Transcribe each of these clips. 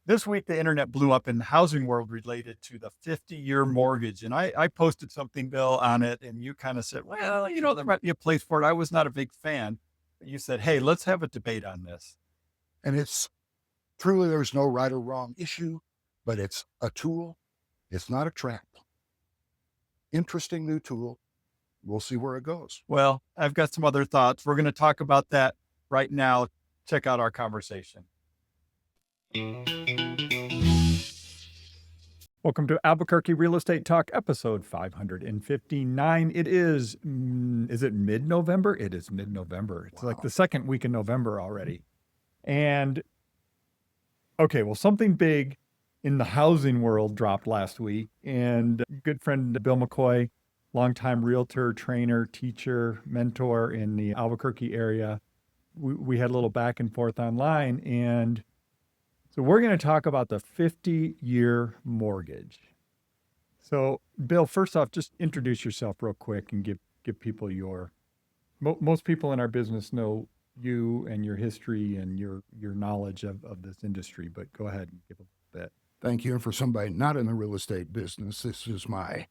This week, the internet blew up in the housing world related to the 50-year mortgage. And I posted something, Bill, on it. And you kind of said, well, there might be a place for it. I was not a big fan. But you said, hey, let's have a debate on this. And it's truly, there's no right or wrong issue, but it's a tool. It's not a trap. Interesting new tool. We'll see where it goes. Well, I've got some other thoughts. We're going to talk about that right now. Check out our conversation. Welcome to Albuquerque Real Estate Talk, episode 559. It is it mid-November? It is mid-November. It's like the second week in November already. And, okay, well, something big in the housing world dropped last week. And good friend Bill McCoy, longtime realtor, trainer, teacher, mentor in the Albuquerque area, we had a little back and forth online. And so we're going to talk about the 50-year mortgage. So, Bill, first off, just introduce yourself real quick and give people most people in our business know you and your history and your knowledge of this industry, but go ahead and give a bit. Thank you. And for somebody not in the real estate business, I'm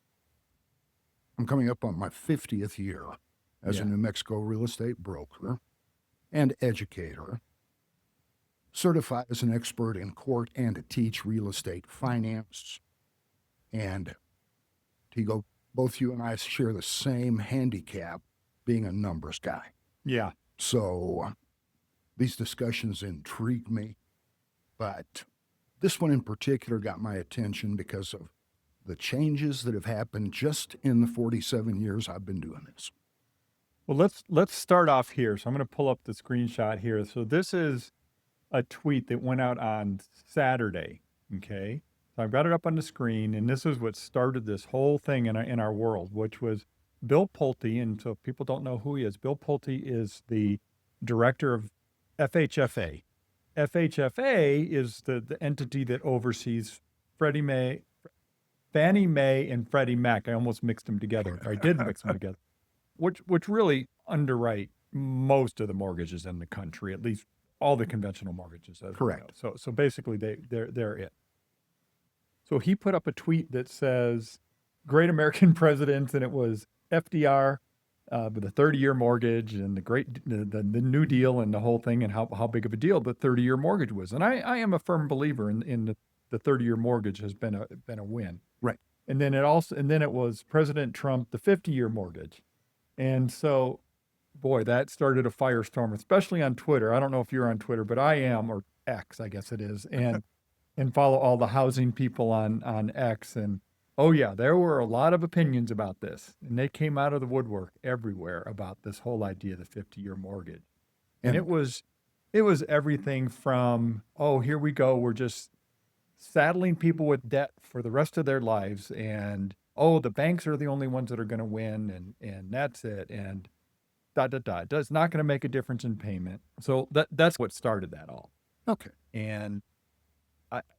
coming up on my 50th year as a New Mexico real estate broker and educator, certified as an expert in court and to teach real estate finance. And Tego, both you and I share the same handicap, being a numbers guy. Yeah. So these discussions intrigue me, but this one in particular got my attention because of the changes that have happened just in the 47 years I've been doing this. Well, let's start off here. So I'm going to pull up the screenshot here. So this is a tweet that went out on Saturday. Okay. So I've got it up on the screen, and this is what started this whole thing in our world, which was Bill Pulte. And so if people don't know who he is, Bill Pulte is the director of FHFA. FHFA is the entity that oversees Fannie Mae and Freddie Mac. I almost mixed them together. I did mix them together, which really underwrite most of the mortgages in the country, at least all the conventional mortgages. Correct. So basically they're it. So he put up a tweet that says, "Great American presidents," and it was FDR with a 30-year mortgage and the New Deal and the whole thing, and how big of a deal the 30-year mortgage was. And I am a firm believer in the 30-year mortgage has been a win. Right. And then it was President Trump, the 50-year mortgage. And so, boy, that started a firestorm, especially on Twitter. I don't know if you're on Twitter, but I am, or X, I guess it is, and follow all the housing people on X. And oh yeah, there were a lot of opinions about this, and they came out of the woodwork everywhere about this whole idea of the 50-year mortgage. And it was everything from, oh, here we go, we're just saddling people with debt for the rest of their lives, and oh, the banks are the only ones that are going to win, and that's it, and it's not going to make a difference in payment. So that's what started that all. Okay. And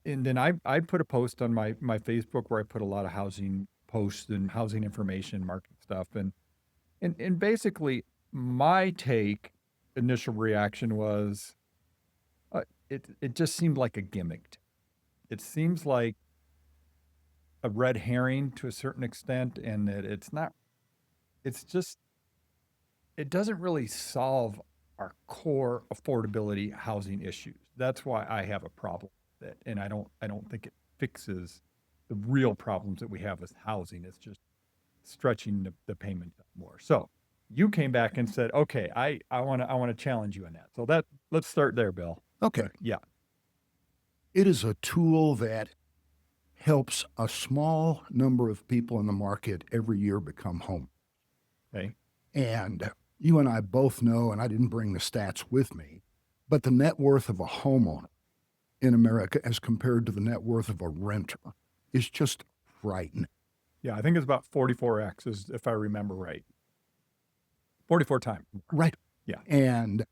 then I put a post on my Facebook where I put a lot of housing posts and housing information, market stuff, and basically my initial reaction was, it just seemed like a gimmick. It seems like a red herring to a certain extent, and that it doesn't really solve our core affordability housing issues. That's why I have a problem with it. And I don't think it fixes the real problems that we have with housing. It's just stretching the payment more. So you came back and said, okay, I want to challenge you on that. So let's start there, Bill. Okay. Yeah. It is a tool that helps a small number of people in the market every year become home. Okay. And you and I both know, and I didn't bring the stats with me, but the net worth of a homeowner in America as compared to the net worth of a renter is just frightening. Yeah, I think it's about 44x, if I remember right. 44 times. Right. Yeah. And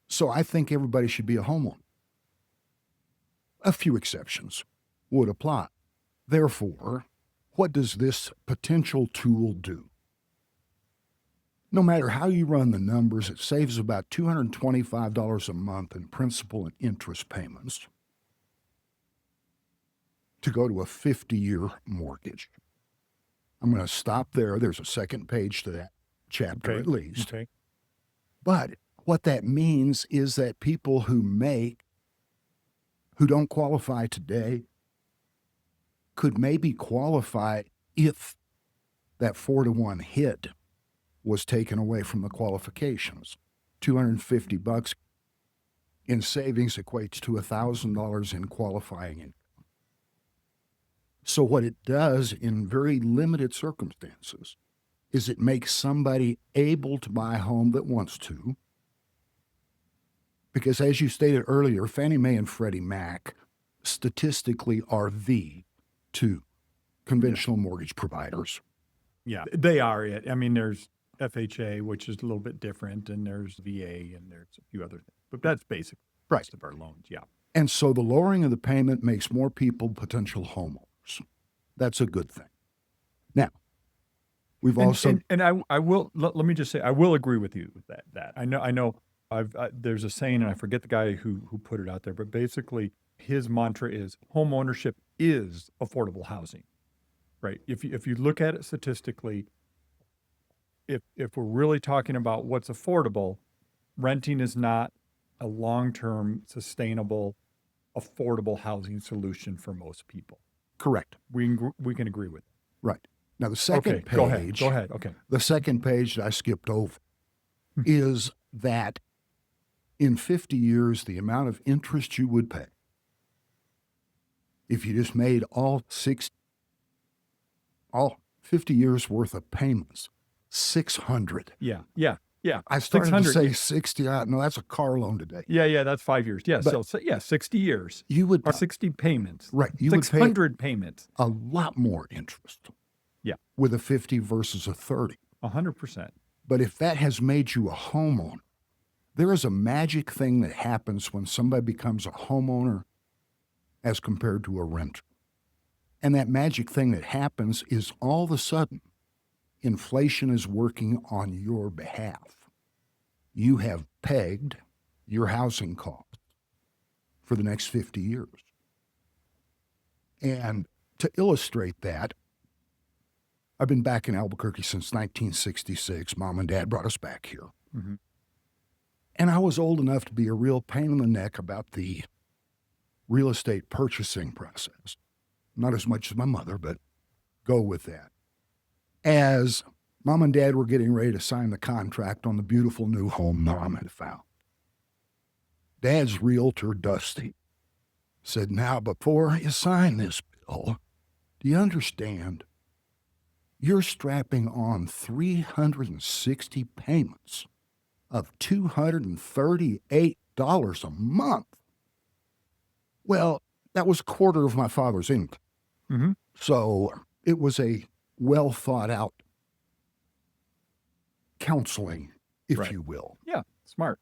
so I think everybody should be a homeowner. A few exceptions would apply. Therefore, what does this potential tool do? No matter how you run the numbers, it saves about $225 a month in principal and interest payments. to go to a 50-year mortgage. I'm going to stop there. There's a second page to that chapter Okay. at least. Okay. But what that means is that people who don't qualify today could maybe qualify if that 4-to-1 hit was taken away from the qualifications. $250 in savings equates to $1,000 in qualifying income. So what it does in very limited circumstances is it makes somebody able to buy a home that wants to. Because as you stated earlier, Fannie Mae and Freddie Mac statistically are the two conventional mortgage providers. Yeah, they are it. I mean, there's FHA, which is a little bit different, and there's VA, and there's a few other things. But that's basic. Right. Most of our loans, yeah. And so the lowering of the payment makes more people potential homeowners. That's a good thing. Now, we've also... And I will, let me just say, I will agree with you with that. I know there's a saying, and I forget the guy who put it out there, but basically his mantra is home ownership is affordable housing, right? If you look at it statistically, if we're really talking about what's affordable, renting is not a long-term, sustainable, affordable housing solution for most people. Correct. We can agree with that. Right. Now, the second page... Go ahead. Okay. The second page that I skipped over is that in 50 years, the amount of interest you would pay if you just made all 50 years worth of payments, $600. Yeah. I started to 600. say 60. No, that's a car loan today. Yeah, that's 5 years. Yeah, But- so 60 years. You would Or 60 payments. right. You would pay 600 payments. a lot more interest. Yeah. With a 50 versus a 30. 100%. But if that has made you a homeowner, there is a magic thing that happens when somebody becomes a homeowner as compared to a renter. And that magic thing that happens is all of a sudden, inflation is working on your behalf. You have pegged your housing cost for the next 50 years. And to illustrate that, I've been back in Albuquerque since 1966. Mom and Dad brought us back here. Mm-hmm. And I was old enough to be a real pain in the neck about the real estate purchasing process. Not as much as my mother, but go with that. As Mom and Dad were getting ready to sign the contract on the beautiful new home Mom had found, Dad's realtor, Dusty, said, "Now, before you sign this, Bill, do you understand? You're strapping on 360 payments of $238 a month." Well, that was a quarter of my father's income. Mm-hmm. So it was a well thought out counseling, if Right. you will. Yeah, smart.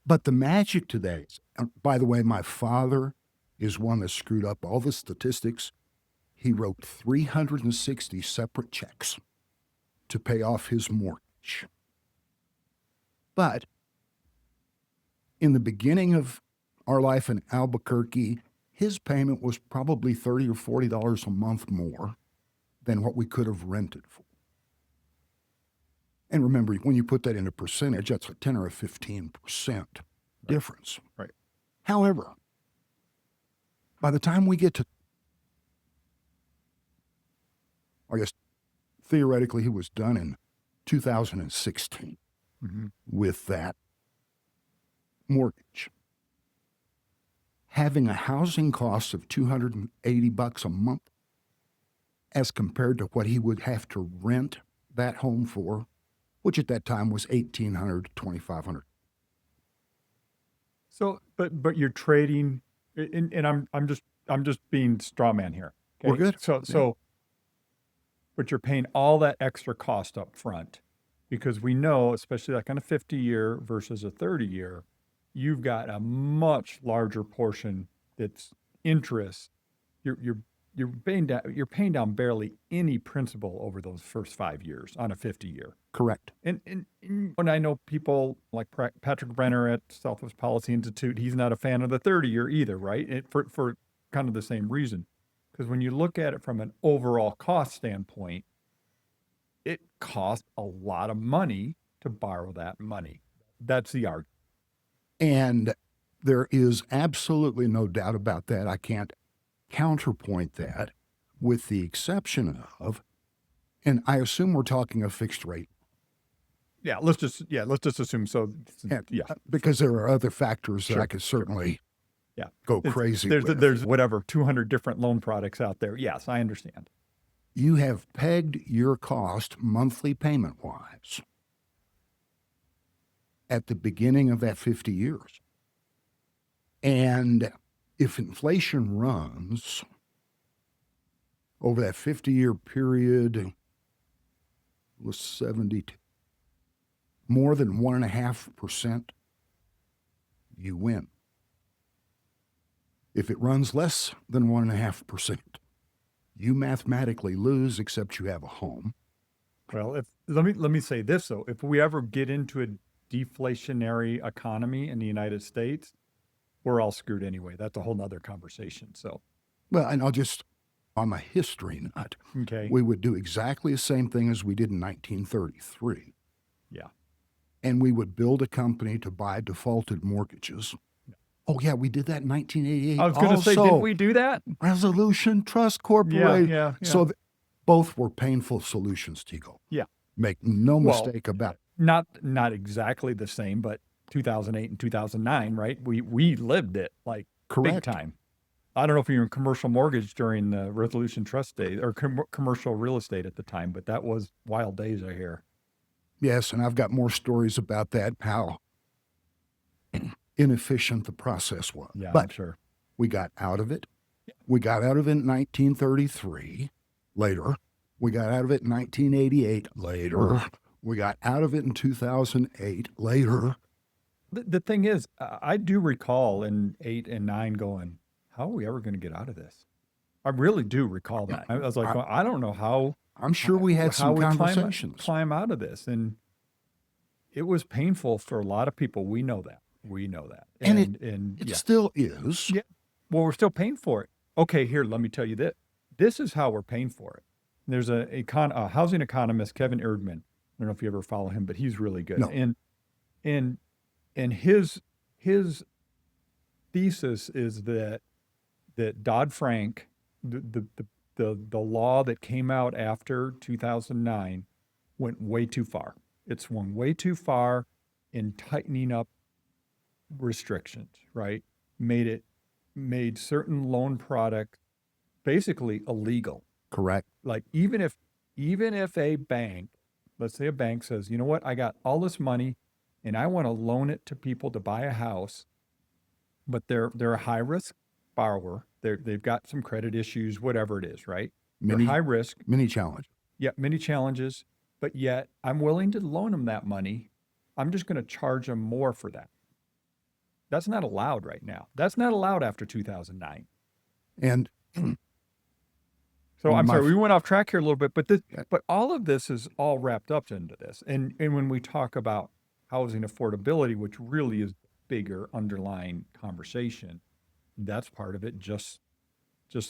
But the magic to that is, by the way, my father is one that screwed up all the statistics. He wrote 360 separate checks to pay off his mortgage. But in the beginning of our life in Albuquerque, his payment was probably $30 or $40 a month more than what we could have rented for. And remember, when you put that into percentage, that's a 10 or a 15% difference. Right. However, by the time we get to, I guess, theoretically, he was done in 2016 Mm-hmm. with that mortgage. Having a housing cost of $280 a month as compared to what he would have to rent that home for, which at that time was $1,800 to $2,500. So, but you're trading, and I'm just being straw man here. Okay? We're good. So, but you're paying all that extra cost up front, because we know, especially like on a 50-year versus a 30-year, you've got a much larger portion that's interest. You're paying down barely any principal over those first 5 years on a 50-year. Correct. And when I know people like Patrick Brenner at Southwest Policy Institute, he's not a fan of the 30-year either, right? For kind of the same reason. Because when you look at it from an overall cost standpoint, it costs a lot of money to borrow that money. That's the argument. And there is absolutely no doubt about that. I can't counterpoint that, with the exception of, and I assume we're talking a fixed rate. Yeah, let's just assume so. And, Yeah, because there are other factors that Sure, I could certainly yeah. go crazy There's with. there's whatever 200 different loan products out there. Yes, I understand. You have pegged your cost monthly payment wise at the beginning of that 50 years. And if inflation runs over that 50-year period was 70, more than 1.5%, you win. If it runs less than 1.5%, you mathematically lose, except you have a home. Well, let me say this though: if we ever get into a deflationary economy in the United States, we're all screwed anyway. That's a whole nother conversation. So, Well, and I'll just, on a history nut, okay, we would do exactly the same thing as we did in 1933. yeah, And we would build a company to buy defaulted mortgages. Oh, yeah, we did that in 1988. I was going to say, didn't we do that? Resolution Trust Corporation. Yeah. So both were painful solutions, Tego. Yeah. Make no Well, mistake about it. Not exactly the same, but 2008 and 2009, right? We lived it like Correct. big time. I don't know if you were in commercial mortgage during the Resolution Trust days or commercial real estate at the time, but that was wild days, I hear. Yes, and I've got more stories about that, how inefficient the process was. Yeah, I'm But sure. we got out of it. We got out of it in 1933. Later. We got out of it in 1988. Later. We got out of it in 2008. Later. The thing is, I do recall in 8 and 9 going, how are we ever going to get out of this? I really do recall that. I was like, I don't know how. I'm sure we had some we conversations. climb out of this. And it was painful for a lot of people. We know that. And it still is. Yeah. Well, we're still paying for it. Okay, here, let me tell you this. This is how we're paying for it. There's a housing economist, Kevin Erdman. I don't know if you ever follow him, but he's really good. No. And his thesis is that Dodd-Frank, the law that came out after 2009, went way too far. It swung way too far in tightening up restrictions, right? Made certain loan products basically illegal. Correct. Like even if a bank, let's say a bank says, you know what, I got all this money and I want to loan it to people to buy a house, but they're a high risk borrower. They've got some credit issues, whatever it is, right? They're high risk. Many challenges. Yeah, many challenges, but yet I'm willing to loan them that money. I'm just going to charge them more for that. That's not allowed right now. That's not allowed after 2009. And so I'm sorry, we went off track here a little bit, but all of this is all wrapped up into this. And when we talk about housing affordability, which really is the bigger underlying conversation, that's part of it. Just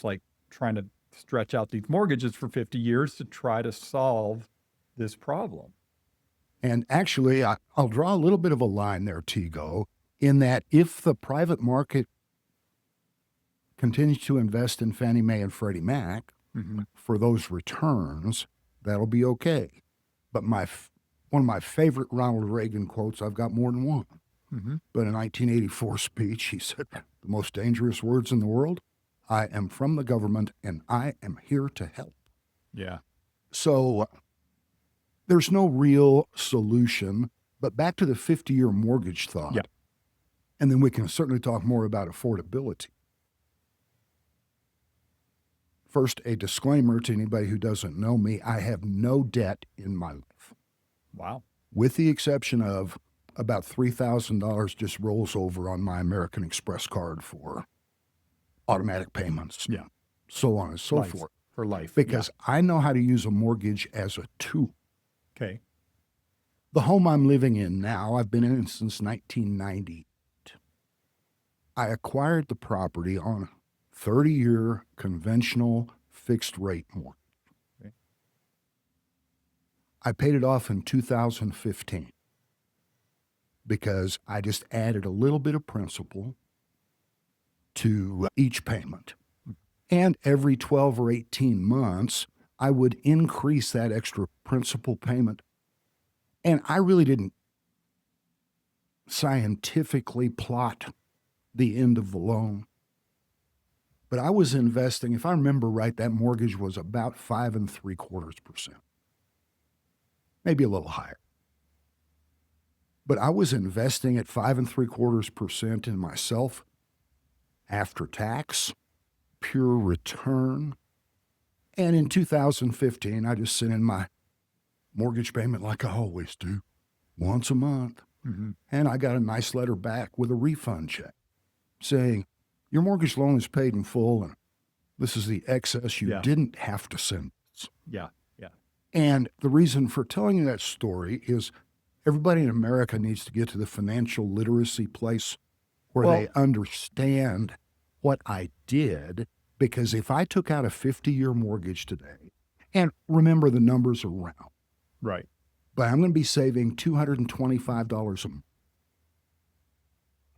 like trying to stretch out these mortgages for 50 years to try to solve this problem. And actually, I'll draw a little bit of a line there, Tego, in that if the private market continues to invest in Fannie Mae and Freddie Mac for those returns, that'll be okay. But one of my favorite Ronald Reagan quotes, I've got more than one, but in a 1984 speech, he said, the most dangerous words in the world, I am from the government and I am here to help. Yeah. So there's no real solution, but back to the 50-year mortgage thought. Yeah. And then we can certainly talk more about affordability. First, a disclaimer to anybody who doesn't know me, I have no debt in my life. Wow. With the exception of about $3,000 just rolls over on my American Express card for automatic payments. Yeah. So on and so forth. For life. Because I know how to use a mortgage as a tool. Okay. The home I'm living in now, I've been in since 1990. I acquired the property on 30-year conventional fixed rate mortgage. Okay. I paid it off in 2015 because I just added a little bit of principal to each payment. And every 12 or 18 months, I would increase that extra principal payment. And I really didn't scientifically plot the end of the loan. But I was investing, if I remember right, that mortgage was about 5.75%, maybe a little higher. But I was investing at 5.75% in myself after tax, pure return. And in 2015, I just sent in my mortgage payment like I always do, once a month. Mm-hmm. And I got a nice letter back with a refund check saying, your mortgage loan is paid in full, and this is the excess you didn't have to send us. Yeah. And the reason for telling you that story is everybody in America needs to get to the financial literacy place where they understand what I did. Because if I took out a 50-year mortgage today, and remember the numbers are round, Right. but I'm going to be saving $225 a month.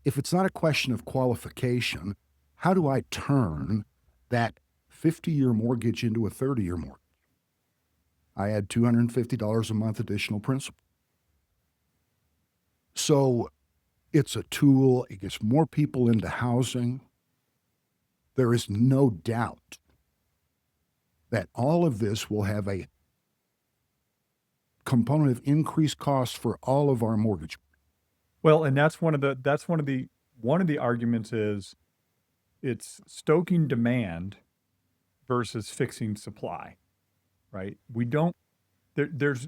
If it's not a question of qualification, how do I turn that 50-year mortgage into a 30-year mortgage? I add $250 a month additional principal. So it's a tool. It gets more people into housing. There is no doubt that all of this will have a component of increased costs for all of our mortgage. Well, and that's one of the arguments is it's stoking demand versus fixing supply, right? There's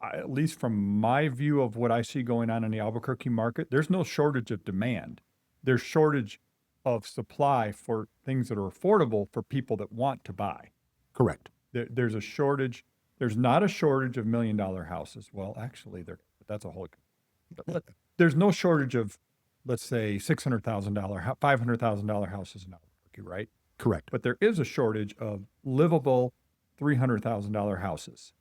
at least from my view of what I see going on in the Albuquerque market, there's no shortage of demand. There's shortage of supply for things that are affordable for people that want to buy. Correct. There's a shortage. There's not a shortage of $1 million houses. Well, actually, that's a whole. There's no shortage of, let's say, $600,000, $500,000 houses in Albuquerque, right? Correct. But there is a shortage of livable $300,000 houses.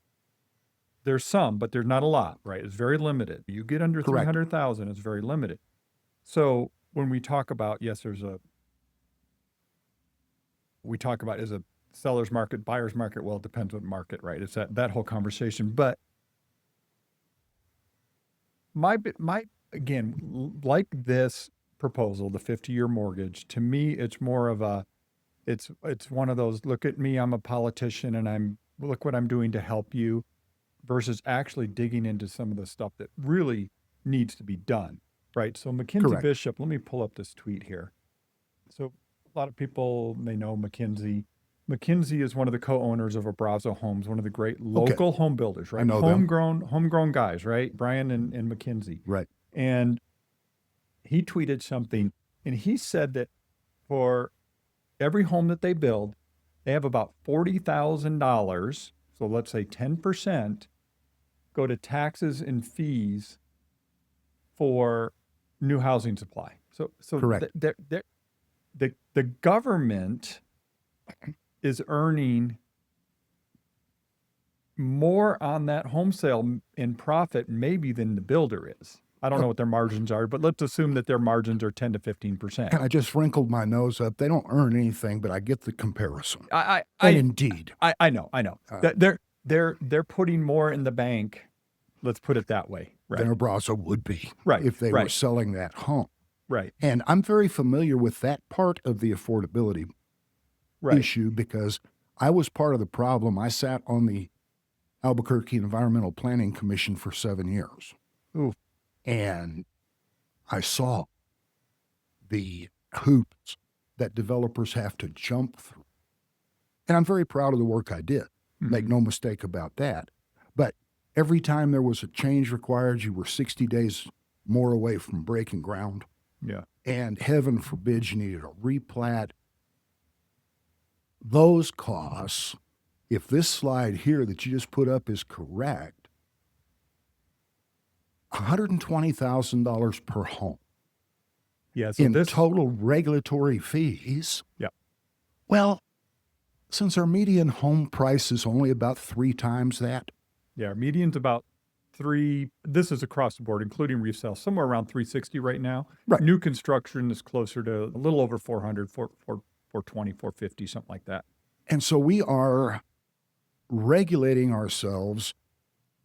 There's some, but there's not a lot, right? It's very limited. You get under Correct. 300,000, it's very limited. So when we talk about, yes, is a seller's market, buyer's market. Well, it depends what market, right? It's that whole conversation. But again, like this proposal, the 50-year mortgage, to me, it's more of it's one of those, look at me, I'm a politician and look what I'm doing to help you, versus actually digging into some of the stuff that really needs to be done, right? So McKinsey Correct. Bishop, let me pull up this tweet here. So a lot of people may know McKinsey. McKinsey is one of the co-owners of Abrazo Homes, one of the great local home builders, right? I know them. Homegrown guys, right? Brian and McKinsey. Right. And he tweeted something, and he said that for every home that they build, they have about $40,000, so let's say 10%, go to taxes and fees for new housing supply. So Correct. The government is earning more on that home sale in profit maybe than the builder is. I don't know what their margins are, but let's assume that their margins are 10 to 15%. I just wrinkled my nose up. They don't earn anything, but I get the comparison. And indeed. I know. They're putting more in the bank, let's put it that way, right? Than Abrazo would be, Right, if they were right. selling that home. Right. And I'm very familiar with that part of the affordability issue because I was part of the problem. I sat on the Albuquerque Environmental Planning Commission for 7 years. Ooh. And I saw the hoops that developers have to jump through. And I'm very proud of the work I did. Make no mistake about that. But every time there was a change required, you were 60 days more away from breaking ground. Yeah. And heaven forbid you needed a replat. Those costs, if this slide here that you just put up is correct, $120,000 per home. Yeah. So in total regulatory fees. Yeah. Well, since our median home price is only about 3 times that, Yeah, our median's about this is across the board, including resale, somewhere around 360 right now. Right. New construction is closer to a little over 400, 420, 450, something like that. and so we are regulating ourselves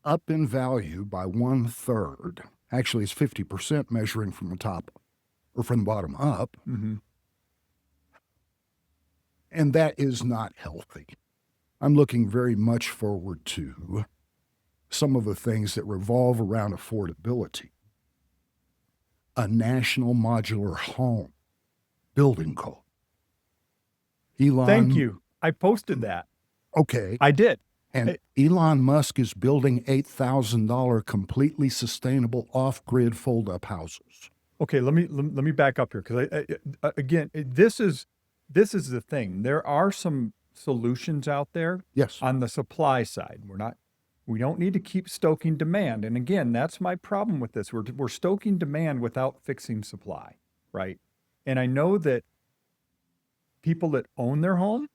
up in value by 1/3. Actually, it's 50% measuring from the top or from the bottom up. Mm-hmm. And that is not healthy. I'm looking very much forward to some of the things that revolve around affordability. A national modular home building code. Elon. Thank you. I posted that. Okay. I did. And Elon Musk is building $8,000 completely sustainable off-grid fold-up houses. Okay, let me back up here because again, this is the thing. There are some solutions out there. Yes. On the supply side. We don't need to keep stoking demand. And again, that's my problem with this. We're stoking demand without fixing supply, right? And I know that people that own their home,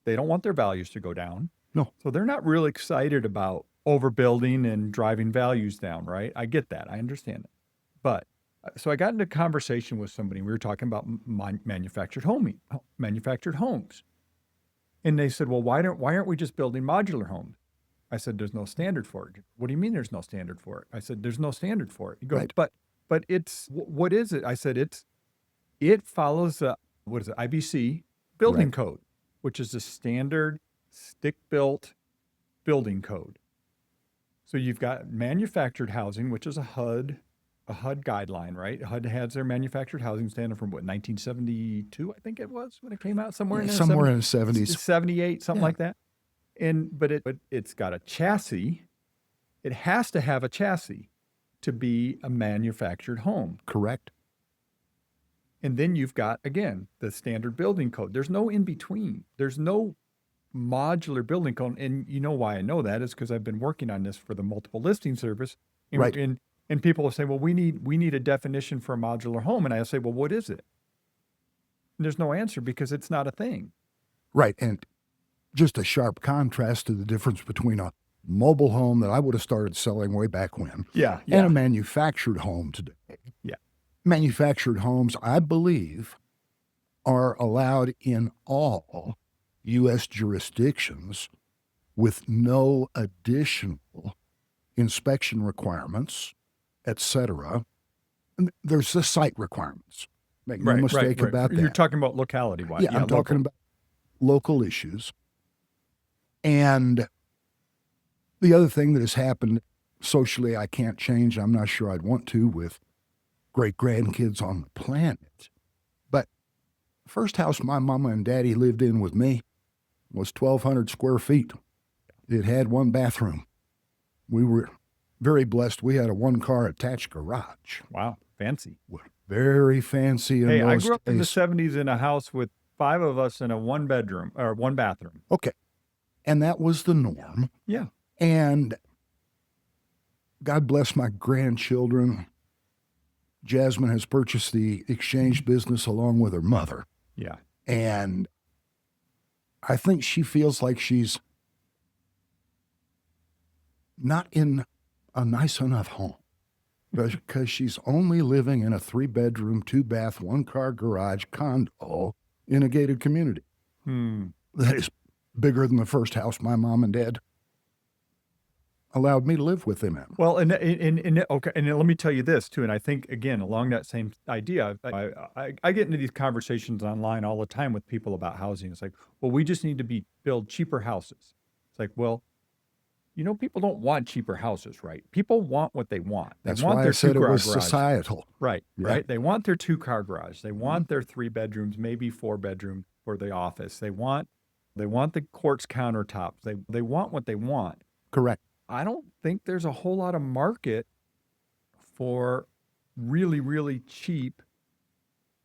they don't want their values to go down. No. So they're not real excited about overbuilding and driving values down, right? I get that. I understand it. But so I got into a conversation with somebody. We were talking about manufactured homes. And they said, well, why aren't we just building modular homes? I said, there's no standard for it. What do you mean there's no standard for it? I said, there's no standard for it. He goes, Right. but it's, what is it? I said, it follows IBC building Right. code, which is a standard stick-built building code. So you've got manufactured housing, which is a HUD guideline, right? HUD has their manufactured housing standard from 1972, I think it was when it came out, somewhere in the 70s. 78, something Yeah. like that. But it's got a chassis. It has to have a chassis to be a manufactured home. Correct. And then you've got, again, the standard building code. There's no in between. There's no modular building code. And you know why I know that is because I've been working on this for the multiple listing service. And, Right. And people will say, well, we need a definition for a modular home. And I say, well, what is it? And there's no answer because it's not a thing. Right. And just a sharp contrast to the difference between a mobile home that I would have started selling way back when Yeah. and a manufactured home today. Yeah. Manufactured homes, I believe, are allowed in all U.S. jurisdictions with no additional inspection requirements, etc. There's the site requirements. Make no mistake about that. You're talking about locality-wise. Yeah, I'm talking about local issues. And the other thing that has happened socially, I can't change. I'm not sure I'd want to with great-grandkids on the planet. But the first house my mama and daddy lived in with me was 1,200 square feet. It had 1 bathroom. We were very blessed. We had a 1-car attached garage. Wow, fancy. Very fancy. Hey, I grew up in the 70s in a house with 5 of us in a 1-bedroom or 1 bathroom. Okay. And that was the norm. Yeah. And God bless my grandchildren. Jasmine has purchased the exchange business along with her mother. Yeah. And I think she feels like she's not in a nice enough home because she's only living in a 3-bedroom, 2-bath, 1-car garage condo in a gated community. That is bigger than the first house my mom and dad allowed me to live with them in. Well, and okay, and let me tell you this too, and I think again along that same idea, I get into these conversations online all the time with people about housing. It's like, well, we just need to build cheaper houses. It's like, well, people don't want cheaper houses, right? People want what they want. That's why I said it was societal. Right, Yeah. right. They want their 2-car garage. They want their 3 bedrooms, maybe 4 bedroom for the office. They want the quartz countertops. They want what they want. Correct. I don't think there's a whole lot of market for really, really cheap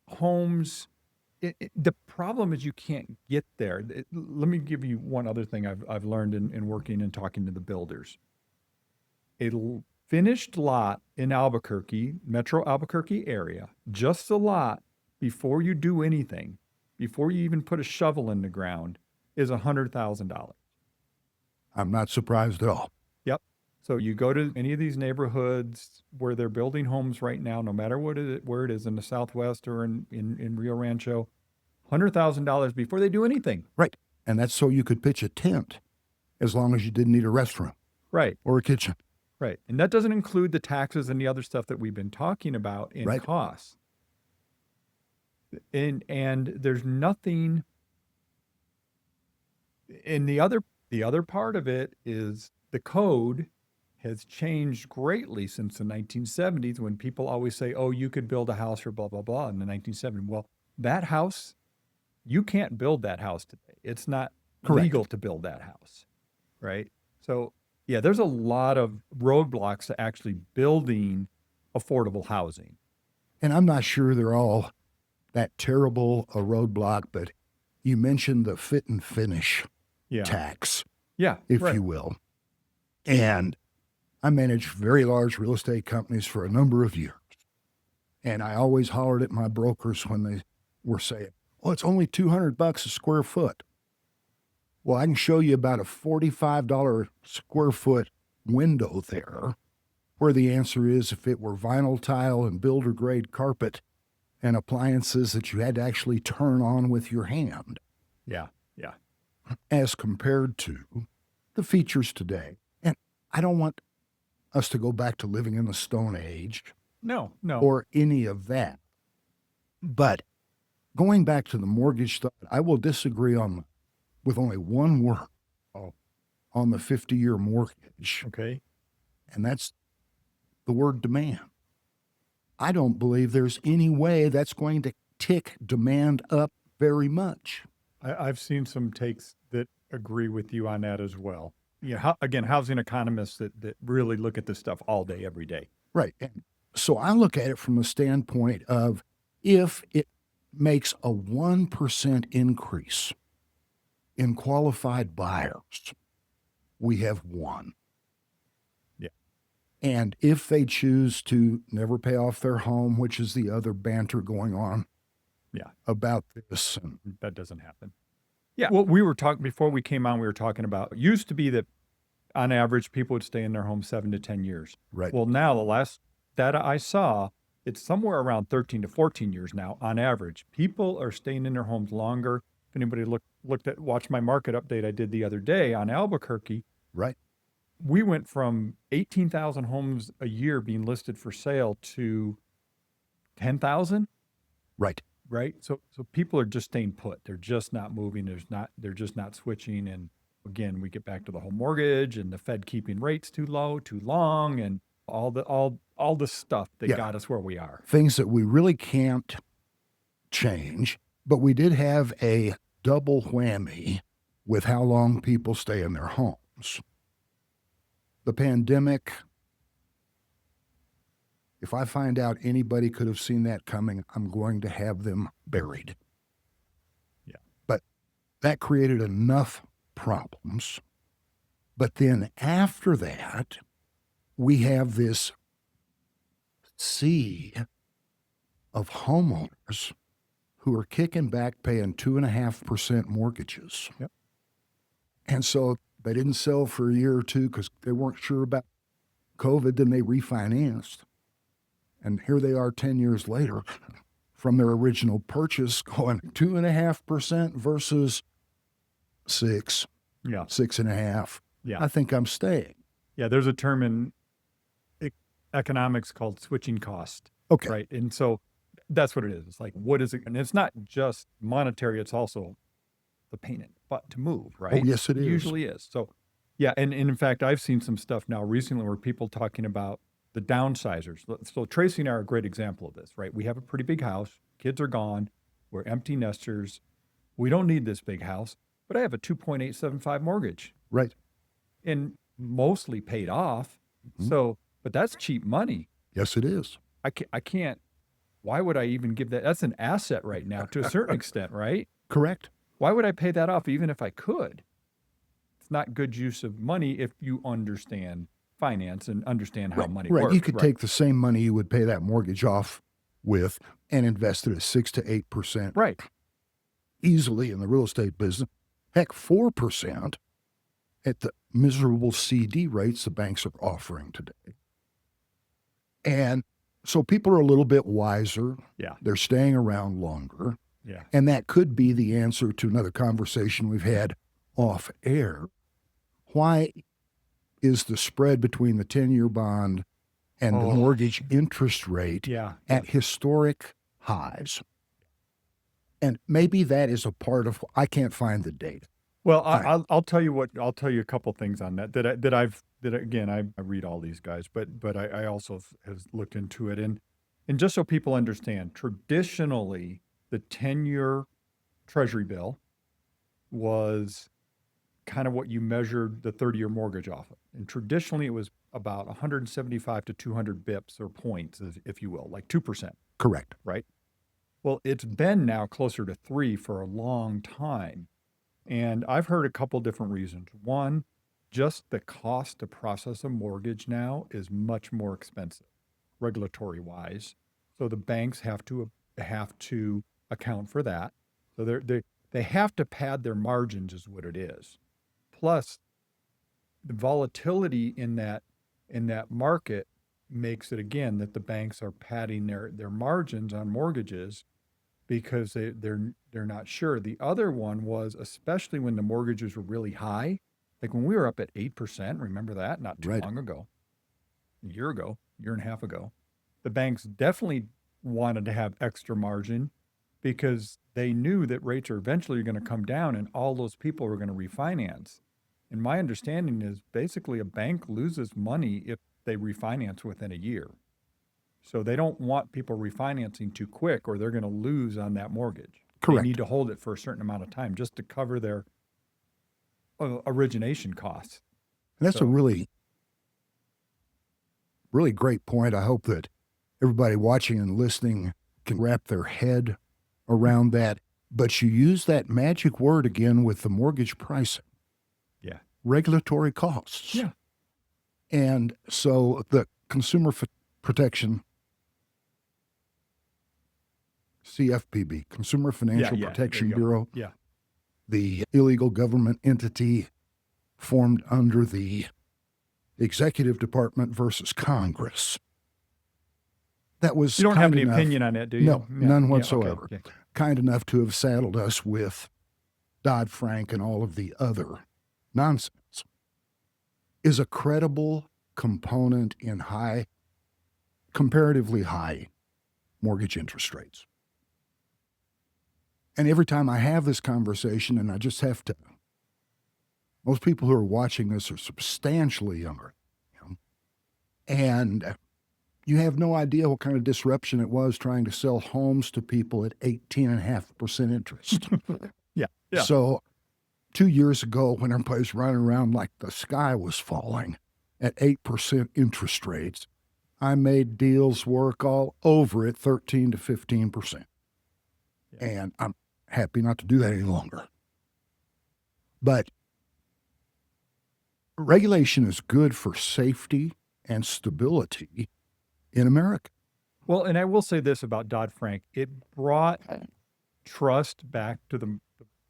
homes. The problem is you can't get there. Let me give you one other thing I've learned in working and talking to the builders. A finished lot in Albuquerque, metro Albuquerque area, just a lot before you do anything, before you even put a shovel in the ground is $100,000. I'm not surprised at all. Yep. So you go to any of these neighborhoods where they're building homes right now, no matter where it is in the Southwest or in Rio Rancho, $100,000 before they do anything. Right. And that's so you could pitch a tent as long as you didn't need a restroom Right. or a kitchen. Right. And that doesn't include the taxes and the other stuff that we've been talking about in Right. costs. And there's nothing. And the other part of it is the code has changed greatly since the 1970s, when people always say, oh, you could build a house for blah, blah, blah in the 1970s. Well, that house, you can't build that house today. It's not Correct. legal to build that house, right? So, yeah, there's a lot of roadblocks to actually building affordable housing. And I'm not sure they're all that terrible a roadblock, but you mentioned the fit and finish Yeah. tax, Yeah. if right. you will. And I managed very large real estate companies for a number of years. And I always hollered at my brokers when they were saying, well, it's only $200 a square foot. Well, I can show you about a $45 square foot window there, where the answer is if it were vinyl tile and builder grade carpet and appliances that you had to actually turn on with your hand, Yeah. Yeah. as compared to the features today. And I don't want us to go back to living in the Stone Age No. or any of that. But going back to the mortgage thought, I will disagree with only one word on the 50-year mortgage, Okay. and that's the word demand. I don't believe there's any way that's going to tick demand up very much. I've seen some takes that agree with you on that as well. Yeah. Again, housing economists that really look at this stuff all day, every day. Right. And so I look at it from the standpoint of if it makes a 1% increase in qualified buyers, we have won. Yeah. And if they choose to never pay off their home, which is the other banter going on about this. And That doesn't happen. Yeah. Well, we were talking before we came on, we were talking about, it used to be that on average, people would stay in their home 7 to 10 years. right. Well, now the last data I saw, it's somewhere around 13 to 14 years now on average. People are staying in their homes longer. If anybody watched my market update I did the other day on Albuquerque, Right. we went from 18,000 homes a year being listed for sale to 10,000. Right. Right. So people are just staying put. They're just not moving. They're just not switching. And again, we get back to the home mortgage and the Fed keeping rates too low, too long, and all the stuff that got us where we are. Things that we really can't change, but we did have a double whammy with how long people stay in their homes. The pandemic, if I find out anybody could have seen that coming, I'm going to have them buried. Yeah. But that created enough problems. But then after that, we have this sea of homeowners who are kicking back paying 2.5% mortgages. Yep. And so they didn't sell for a year or two because they weren't sure about COVID, then they refinanced. And here they are 10 years later from their original purchase going 2.5% versus 6, Yeah. 6.5. Yeah. I think I'm staying. Yeah. There's a term in economics called switching cost. Okay. Right. And so that's what it is. It's like, what is it? And it's not just monetary. It's also the pain in the butt to move. Right. Oh, yes, it is. Usually is. So, yeah. And in fact, I've seen some stuff now recently where people talking about the downsizers. So Tracy and I are a great example of this, right? We have a pretty big house. Kids are gone. We're empty nesters. We don't need this big house, but I have a 2.875 mortgage Right. and mostly paid off. Mhm. So, but that's cheap money. Yes, it is. I can't, why would I even give that? That's an asset right now to a certain extent, right? Correct. Why would I pay that off even if I could? It's not good use of money if you understand finance and understand how money Right. works. You could take the same money you would pay that mortgage off with and invest it at 6 to 8%. Right. easily in the real estate business. Heck, 4% at the miserable CD rates the banks are offering today. And so people are a little bit wiser. Yeah. They're staying around longer. Yeah. And that could be the answer to another conversation we've had off air. Why is the spread between the 10-year bond and the mortgage interest rate at historic highs? And maybe that is a part of, I can't find the data. Well, I'll tell you a couple things on that again, I read all these guys, but I also have looked into it. And just so people understand, traditionally, the 10-year Treasury bill was kind of what you measured the 30-year mortgage off of. And traditionally, it was about 175 to 200 bips or points, if you will, like 2%. Correct. Right? Well, it's been now closer to 3 for a long time. And I've heard a couple different reasons. One, just the cost to process a mortgage now is much more expensive, regulatory wise. So the banks have to account for that. So they have to pad their margins, is what it is. Plus, the volatility in that market makes it, again, that the banks are padding their margins on mortgages because they're not sure. The other one was, especially when the mortgages were really high, like when we were up at 8%, remember that? Not too long ago, a year and a half ago. The banks definitely wanted to have extra margin because they knew that rates are eventually going to come down and all those people are going to refinance. And my understanding is basically a bank loses money if they refinance within a year. So they don't want people refinancing too quick or they're going to lose on that mortgage. Correct. They need to hold it for a certain amount of time just to cover their origination costs. And that's a really, really great point. I hope that everybody watching and listening can wrap their head around that. But you use that magic word again with the mortgage pricing. Yeah. Regulatory costs. Yeah. And so the Consumer Protection, CFPB, Consumer Financial Protection Bureau, the illegal government entity formed under the Executive Department versus Congress. That was You don't have any opinion on that, do you? No, none whatsoever. Okay. Kind enough to have saddled us with Dodd-Frank and all of the other nonsense, is a credible component in comparatively high mortgage interest rates. And every time I have this conversation, and I just have to, most people who are watching this are substantially younger, and you have no idea what kind of disruption it was trying to sell homes to people at 18.5% interest. Yeah. So 2 years ago, when everybody's running around like the sky was falling at 8% interest rates, I made deals work all over at 13 to 15%. And I'm happy not to do that any longer. But regulation is good for safety and stability in America. Well, and I will say this about Dodd-Frank. It brought trust back to the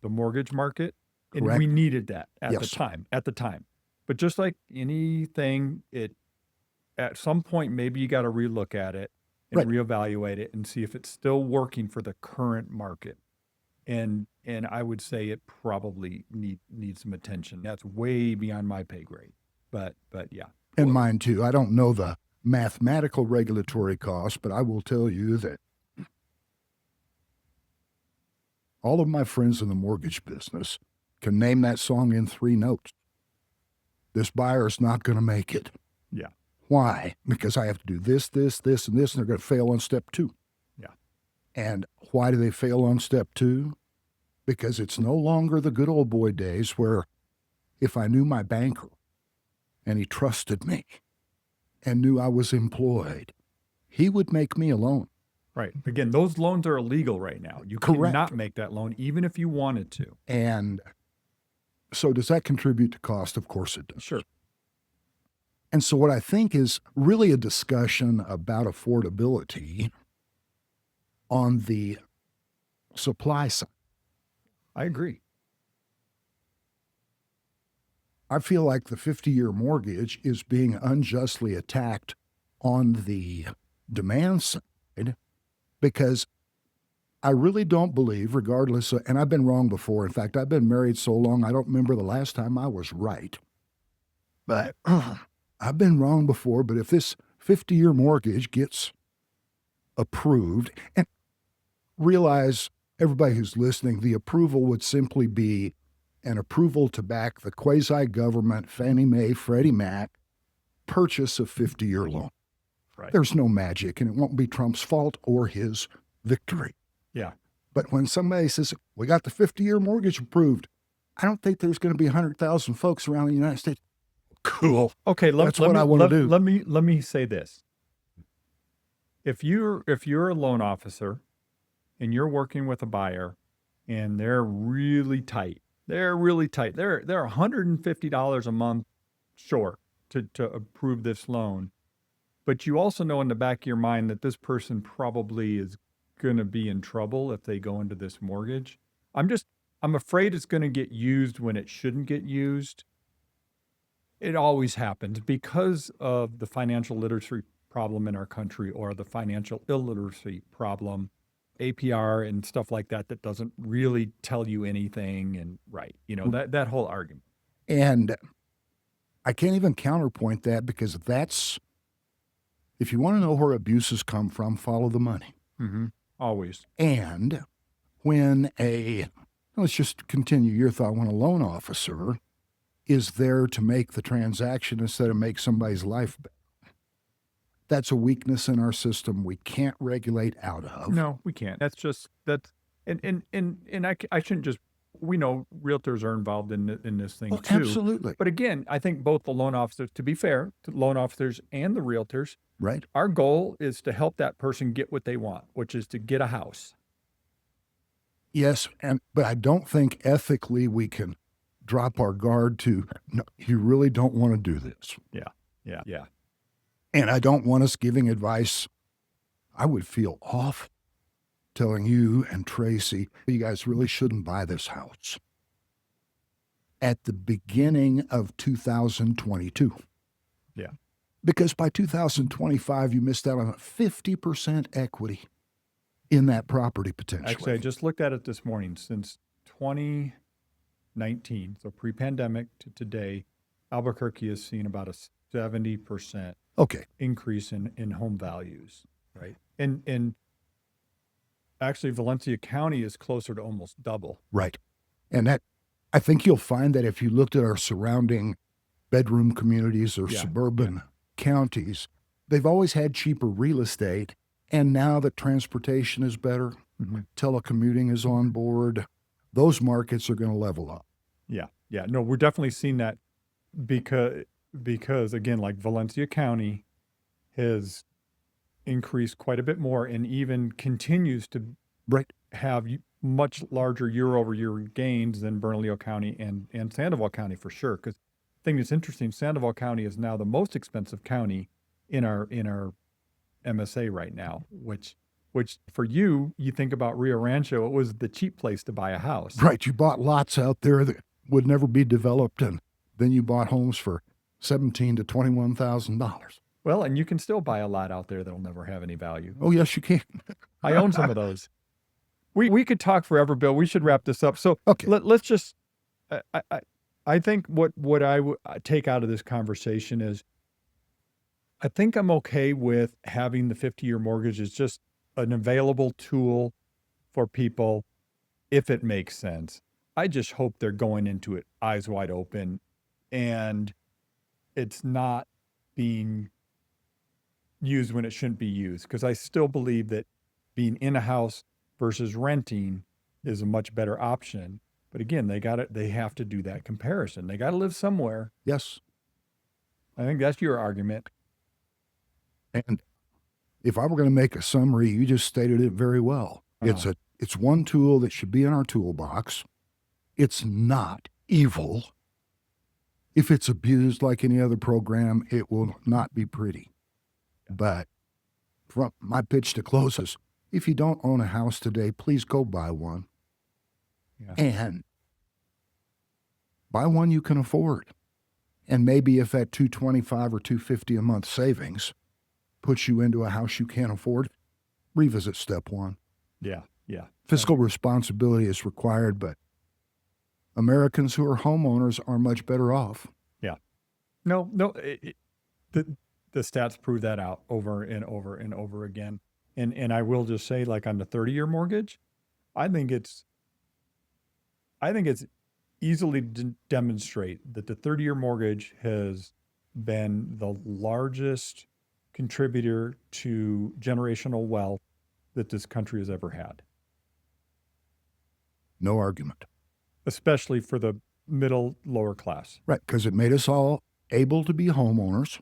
mortgage market. And Correct. we needed that at Yes. the time. But just like anything, at some point, maybe you got to relook at it and reevaluate it and see if it's still working for the current market. And I would say it probably needs some attention. That's way beyond my pay grade. But yeah. And mine too. I don't know the mathematical regulatory costs, but I will tell you that all of my friends in the mortgage business can name that song in 3 notes. This buyer's not going to make it. Yeah. Why? Because I have to do this, this, this, and this, and they're going to fail on step 2. Yeah. And why do they fail on step 2? Because it's no longer the good old boy days where if I knew my banker and he trusted me and knew I was employed, he would make me a loan. Right. Again, those loans are illegal right now. You cannot make that loan even if you wanted to. And so does that contribute to cost? Of course it does. Sure. And so what I think is really a discussion about affordability on the supply side. I agree. I feel like the 50-year mortgage is being unjustly attacked on the demand side because I really don't believe, regardless of, and I've been wrong before. In fact, I've been married so long, I don't remember the last time I was right. But I've been wrong before. But if this 50-year mortgage gets approved, and realize everybody who's listening, the approval would simply be an approval to back the quasi-government Fannie Mae, Freddie Mac purchase of 50-year loan. Right. There's no magic, and it won't be Trump's fault or his victory. Yeah. But when somebody says, we got the 50-year mortgage approved, I don't think there's going to be 100,000 folks around the United States. Cool. Okay, That's what I want to do. Let me say this. If you're a loan officer and you're working with a buyer and they're really tight, they're $150 a month short to approve this loan, but you also know in the back of your mind that this person probably is going to be in trouble if they go into this mortgage. I'm afraid it's going to get used when it shouldn't get used. It always happens because of the financial literacy problem in our country or the financial illiteracy problem, APR and stuff like that doesn't really tell you anything. And that whole argument. And I can't even counterpoint that because if you want to know where abuses come from, follow the money. Mm-hmm. Always. And when let's just continue your thought, when a loan officer is there to make the transaction instead of make somebody's life better, that's a weakness in our system we can't regulate out of. No, we can't. I shouldn't just, we know realtors are involved in this thing too. Absolutely. But again, I think both the loan officers, to be fair, to loan officers and the realtors, right? Our goal is to help that person get what they want, which is to get a house. Yes, but I don't think ethically we can drop our guard to, no, you really don't want to do this. Yeah. And I don't want us giving advice. I would feel awful telling you and Tracy, you guys really shouldn't buy this house at the beginning of 2022. Yeah. Because by 2025, you missed out on 50% equity in that property potentially. Actually, I just looked at it this morning. Since 2019, so pre-pandemic to today, Albuquerque has seen about a 70% increase in home values, right? And actually, Valencia County is closer to almost double. Right. And that, I think you'll find that if you looked at our surrounding bedroom communities or suburban counties, they've always had cheaper real estate. And now that transportation is better, telecommuting is on board, those markets are going to level up. Yeah. No, we're definitely seeing that because again, like Valencia County has increased quite a bit more and even continues to have much larger year-over-year gains than Bernalillo County and Sandoval County for sure. Because the thing that's interesting, Sandoval County is now the most expensive county in our MSA right now, which for you think about Rio Rancho, it was the cheap place to buy a house. Right. You bought lots out there that would never be developed, and then you bought homes for $17,000 to $21,000. Well, and you can still buy a lot out there that'll never have any value. Oh, yes, you can. I own some of those. We could talk forever, Bill. We should wrap this up. So let's just, I think what I would take out of this conversation is, I think I'm okay with having the 50-year mortgage as just an available tool for people if it makes sense. I just hope they're going into it eyes wide open and it's not being used when it shouldn't be used. Because I still believe that being in a house versus renting is a much better option. But again, they have to do that comparison. They got to live somewhere. Yes. I think that's your argument. And if I were going to make a summary, you just stated it very well. It's one tool that should be in our toolbox. It's not evil. If it's abused like any other program, it will not be pretty. But from my pitch to close is, if you don't own a house today, please go buy one. Yeah. And buy one you can afford. And maybe if that $225 or $250 a month savings puts you into a house you can't afford, revisit step one. Yeah. Yeah. Fiscal responsibility is required, but Americans who are homeowners are much better off. Yeah. No, the stats prove that out over and over and over again. And I will just say, like on the 30-year mortgage, I think it's easily to demonstrate that the 30-year mortgage has been the largest contributor to generational wealth that this country has ever had, No argument. especially for the middle, lower class, Right, because it made us all able to be homeowners.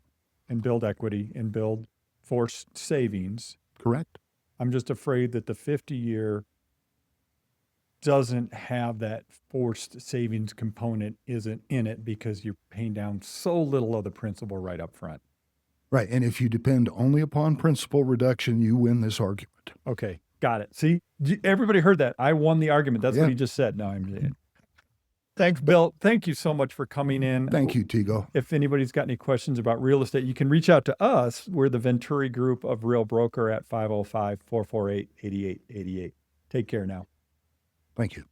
and build equity and build forced savings. Correct. I'm just afraid that the 50-year doesn't have that forced savings component isn't in it because you're paying down so little of the principal right up front. Right, and if you depend only upon principal reduction, you win this argument. Okay, got it. See, everybody heard that. I won the argument. That's Yeah. what he just said. No, I'm saying. Thanks, Bill. Thank you so much for coming in. Thank you, Tego. If anybody's got any questions about real estate, you can reach out to us. We're the Venturi Group of Real Broker at 505-448-8888. Take care now. Thank you.